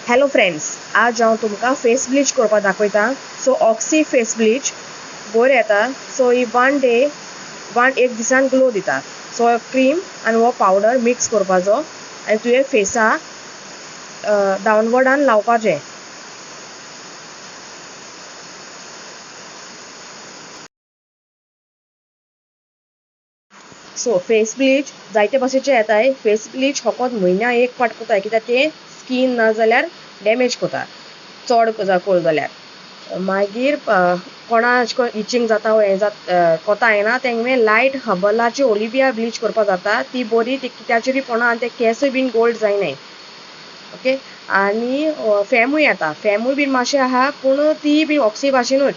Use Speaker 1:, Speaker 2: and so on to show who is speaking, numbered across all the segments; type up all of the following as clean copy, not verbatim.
Speaker 1: Hello friends, आज हांव तुमकां फेस ब्लीच करपाक दाखयता. सो ऑक्सी फेस ब्लीच बरी येता. सो ही एक दिसान ग्लो दिता. सो क्रीम आनी हो पावडर मिक्स करपाचो आनी तुवें फेसाक डावनवर्डान लावपाचें. सो फेस ब्लीच जायते भाशेचे येताय. फेस ब्लीच फकत म्हयन्याक एक पाट करता, कित्याक ते स्कीन ना जाल्यार डॅमेज करता चड करून जाल्यार. मागीर कोणा अशें करून इचींग जाता वो हें कोता येना तेंगे लायट हर्बलाची ओलिविया ब्लीच करपा जाता. ती बरी कित्याचेरूय पडना आनी ते केंसूय बीन गोल्ड जायनाय. ओके. आनी फॅमूय येता. फॅमूय बीन मातशें आहा, पूण ती बी ऑक्सी भाशेनूच.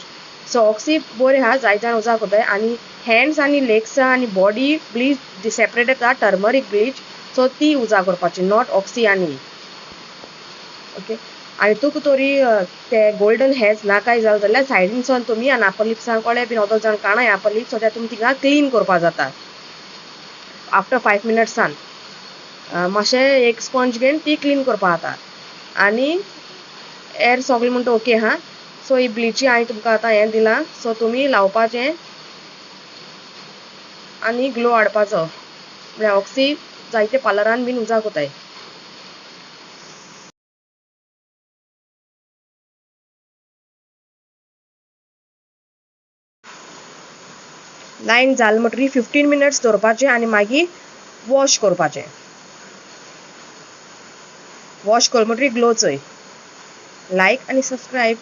Speaker 1: सो ऑक्सी बरी आहा, जायते जाण उजार करताय. आनी हँड्स आनी लेग्सा आनी बॉडी ब्लीच सेपरेट येता, टर्मरीक ब्लीच. सो ती उजार करपाची, नॉट ऑक्सी आनी. ओके. आनी तुका तोरी ते गोल्डन हेर्स नाकाय जाल्यार सायडीनसून तुमी आनी अपर लिप्सां कोळे बीन ओदोग जाण काणाय अपर लिप्स, सो ते तुमी थिंगा क्लीन करपा जाता आफ्टर 5 मिनट्सान. मातशें एक स्पंज घेवन ती क्लीन करपा जाता. आनी हेर सगळें म्हणटा ओके हा. सो ही ब्लिची हांवें तुमकां आतां हें दिलां. सो तुमी लावपाचें आनी ग्लो हाडपाचो. म्हळ्यार ऑक्सी जायते पार्लरान बीन उजार कोताय. लायन जाल म्हणटरी 15 मिनट्स दवरपाचें आनी मागीर वॉश करपाचें. वॉश कर म्हणटरी ग्लो चोय. लायक आनी सबस्क्रायब.